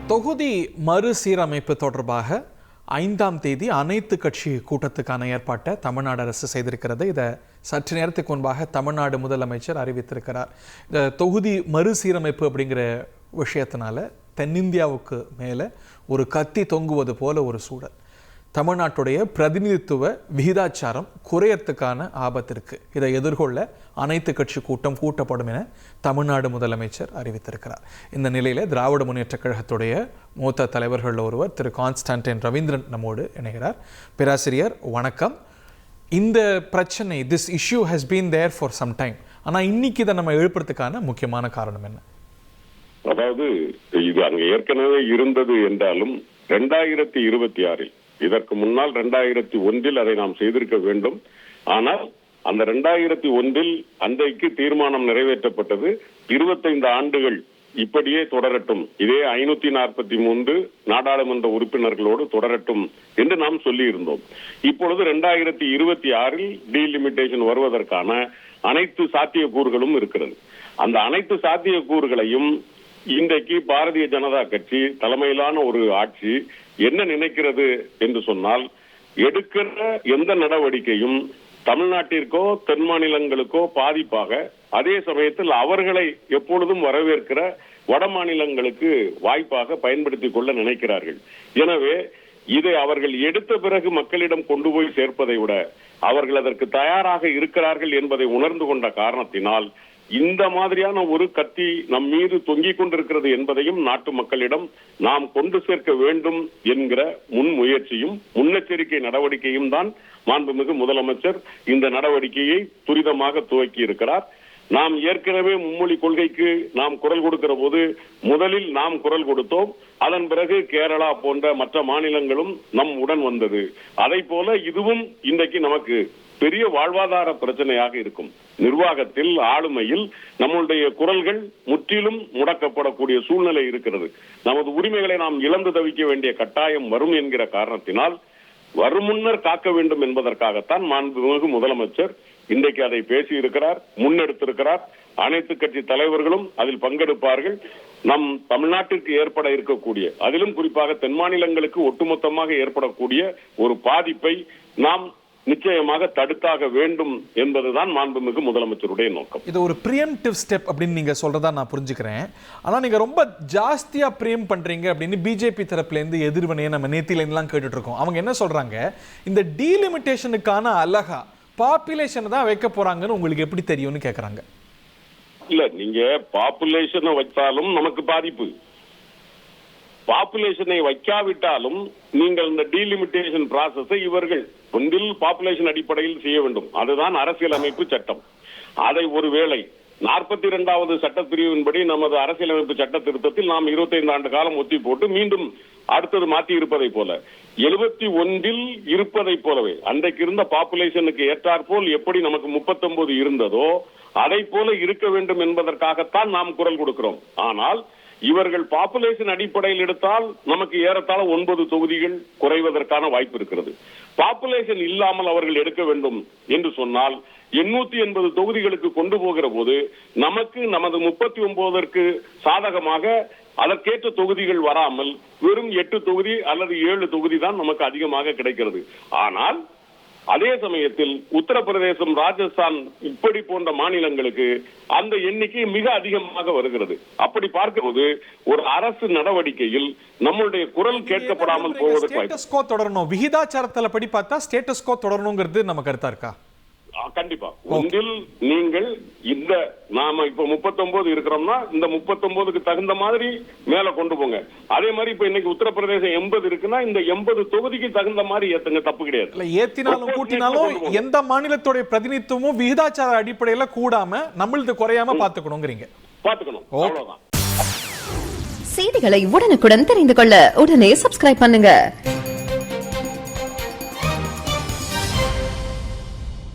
தொகுதி மறுசீரமைப்பு தொடர்பாக 5ஆம் தேதி அனைத்து கட்சி கூட்டத்துக்கான ஏற்பாட்டை தமிழ்நாடு அரசு செய்திருக்கிறது. இதை சற்று நேரத்துக்கு முன்பாக தமிழ்நாடு முதலமைச்சர் அறிவித்திருக்கிறார். இந்த தொகுதி மறுசீரமைப்பு அப்படிங்கிற விஷயத்தினால தென்னிந்தியாவுக்கு மேலே ஒரு கத்தி தொங்குவது போல ஒரு சூழல். தமிழ்நாட்டுடைய பிரதிநிதித்துவ விகிதாச்சாரம் குறையறதுக்கான ஆபத்து இருக்கு. இதை எதிர்கொள்ள அனைத்து கட்சி கூட்டம் கூட்டப்படும் என தமிழ்நாடு முதலமைச்சர் அறிவித்திருக்கிறார். இந்த நிலையில திராவிட முன்னேற்ற கழகத்துடைய மூத்த தலைவர்கள் ஒருவர் திரு கான்ஸ்டன்டைன் ரவீந்திரன் நம்மோடு இணைகிறார். பேராசிரியர் வணக்கம். இந்த பிரச்சனை, this issue has been there for some time. ஆனா இன்னைக்கு இதை நம்ம எழுப்புறதுக்கான முக்கியமான காரணம் என்ன? அதாவது இது அங்க ஏற்கனவே இருந்தது என்றாலும் 2026 இதற்கு முன்னால் 2001 அதை நாம் செய்திருக்க வேண்டும். ஆனால் அந்த 2001 அன்றைக்கு தீர்மானம் நிறைவேற்றப்பட்டது. 25 ஆண்டுகள் இப்படியே தொடரட்டும், இதே 543 நாடாளுமன்ற உறுப்பினர்களோடு தொடரட்டும் என்று நாம் சொல்லி இருந்தோம். இப்பொழுது 2026 டீலிமிட்டேஷன் வருவதற்கான அனைத்து சாத்தியக்கூறுகளும் இருக்கிறது. அந்த அனைத்து சாத்தியக்கூறுகளையும் இன்றைக்கு பாரதிய ஜனதா கட்சி தலைமையிலான ஒரு ஆட்சி என்ன நினைக்கிறது என்று சொன்னால், எடுக்கிற எந்த நடவடிக்கையும் தமிழ்நாட்டிற்கோ தென் மாநிலங்களுக்கோ பாதிப்பாக, அதே சமயத்தில் அவர்களை எப்பொழுதும் வரவேற்கிற வட மாநிலங்களுக்கு வாய்ப்பாக பயன்படுத்திக் கொள்ள நினைக்கிறார்கள். எனவே இதை அவர்கள் எடுத்த பிறகு மக்களிடம் கொண்டு போய் சேர்ப்பதை விட அவர்கள் அதற்கு தயாராக இருக்கிறார்கள் என்பதை உணர்ந்து கொண்ட காரணத்தினால் இந்த மாதிரியான ஒரு கத்தி நம் மீது தொங்கிக் கொண்டிருக்கிறது என்பதையும் நாட்டு மக்களிடம் நாம் கொண்டு சேர்க்க வேண்டும் என்கிற முன்முயற்சியும் முன்னெச்சரிக்கை நடவடிக்கையும் தான் மாண்புமிகு முதலமைச்சர் இந்த நடவடிக்கையை துரிதமாக துவக்கி இருக்கிறார். நாம் ஏற்கனவே மும்மொழி கொள்கைக்கு நாம் குரல் கொடுக்கிற போது முதலில் நாம் குரல் கொடுத்தோம். அதன் பிறகு கேரளா போன்ற மற்ற மாநிலங்களும் நம் உடன் வந்தது. அதை போல இதுவும் இன்றைக்கு நமக்கு பெரிய வாழ்வாதார பிரச்சனையாக இருக்கும். நிர்வாகத்தில், ஆளுமையில் நம்முடைய குரல்கள் முற்றிலும் முடக்கப்படக்கூடிய சூழ்நிலை இருக்கிறது. நமது உரிமைகளை நாம் இழந்து தவிக்க வேண்டிய கட்டாயம் வரும் என்கிற காரணத்தினால் வரும் முன்னர் காக்க வேண்டும் என்பதற்காகத்தான் மாண்புமிகு முதலமைச்சர் இன்றைக்கு அதை பேசி இருக்கிறார், முன்னெடுத்திருக்கிறார். அனைத்து கட்சி தலைவர்களும் அதில் பங்கெடுப்பார்கள். நம் தமிழ்நாட்டிற்கு ஏற்பட இருக்கக்கூடிய, அதிலும் குறிப்பாக தென் மாநிலங்களுக்கு ஒட்டுமொத்தமாக ஏற்படக்கூடிய ஒரு பாதிப்பை நாம் நிச்சயமாக தடுத்தாக வேண்டும் என்பதுதான் மாண்புமிகு முதலமைச்சருடைய நோக்கம். இது ஒரு பிரியம்டிவ் ஸ்டெப் அப்படின்னு நீங்க சொல்றதா நான் புரிஞ்சுக்கிறேன். ஆனா நீங்க ரொம்ப ஜாஸ்தியா பிரியம் பண்றீங்க அப்படின்னு பிஜேபி தரப்புல இருந்து எதிர்வினையை நம்ம நேத்தில இருந்தெல்லாம் கேட்டுட்டு இருக்கோம். அவங்க என்ன சொல்றாங்க, இந்த டீலிமிட்டேஷனுக்கான அழகா பாப்புலேஷன் தான் வைக்க போறாங்கன்னு உங்களுக்கு எப்படி தெரியும்னு கேக்குறாங்க. இல்ல, நீங்க பாப்புலேஷனை வச்சாலும் நமக்கு பாதிப்பு, பாப்புலேஷனை வைக்காவிட்டாலும் நீங்கள் இந்த டீலிமிட்டேஷன் ப்ராசஸை இவர்கள் ஒன்றில் பாப்புலேஷன் அடிப்படையில் செய்ய வேண்டும். அதுதான் அரசியலமைப்பு சட்டம். அதை ஒருவேளை 42வது சட்டப்பிரிவின்படி நமது அரசியலமைப்பு சட்ட திருத்தத்தில் நாம் 25 ஆண்டு காலம் ஒத்தி போட்டு மீண்டும் அடுத்தது மாற்றி இருப்பதை போல 71 இருப்பதை போலவே அன்றைக்கு இருந்த பாப்புலேஷனுக்கு ஏற்றாற்போல் எப்படி நமக்கு 39 இருந்ததோ அதை போல இருக்க வேண்டும் என்பதற்காகத்தான் நாம் குரல் கொடுக்கிறோம். ஆனால் இவர்கள் பாப்புலேஷன் அடிப்படையில் எடுத்தால் நமக்கு ஏறத்தாழ 9 தொகுதிகள் குறைவதற்கான வாய்ப்பு இருக்கிறது. பாப்புலேஷன் இல்லாமல் அவர்கள் எடுக்க வேண்டும் என்று சொன்னால் 880 தொகுதிகளுக்கு கொண்டு போகிற போது நமக்கு நமது 39ற்கு சாதகமாக அதற்கேற்ற தொகுதிகள் வராமல் வெறும் 8 தொகுதி அல்லது 7 தொகுதி தான் நமக்கு அதிகமாக கிடைக்கிறது. ஆனால் அதே சமயத்தில் உத்தரப்பிரதேசம், ராஜஸ்தான் இப்படி போன்ற மாநிலங்களுக்கு அந்த எண்ணிக்கை மிக அதிகமாக வருகிறது. அப்படி பார்க்கும்போது ஒரு அரசு நடவடிக்கையில் நம்மளுடைய குரல் கேட்கப்படாமல் போவதற்கு தொடரணும். விகிதாச்சாரத்தில் படி பார்த்தா ஸ்டேட்டஸ் கோ தொடரணுங்கிறது நம்ம கருத்தா இருக்கா? கண்டிப்பா. ஒன்றில் நீங்கள் இந்த நாம இப்ப 39 இருக்கிறோம்னா இந்த 39க்கு தகுந்த மாதிரி மேல கொண்டு போங்க. அதே மாதிரி இப்ப இன்னைக்கு உத்தரப்பிரதேசம் 80 இருக்குன்னா இந்த 80 தொகுதிக்கு தகுந்த மாதிரி ஏத்துங்க, தப்பு கிடையாது. ஏத்தினாலும் கூட்டினாலும் எந்த மாநிலத்துடைய பிரதிநிதித்துவமும் விகிதாச்சார அடிப்படையில கூடாம நம்மளுக்கு குறையாம பாத்துக்கணும்ங்கறீங்க. பாத்துக்கணும், அவ்வளவுதான். செய்திகளை உடனுக்குடன் தெரிந்து கொள்ள உடனே சப்ஸ்கிரைப் பண்ணுங்க.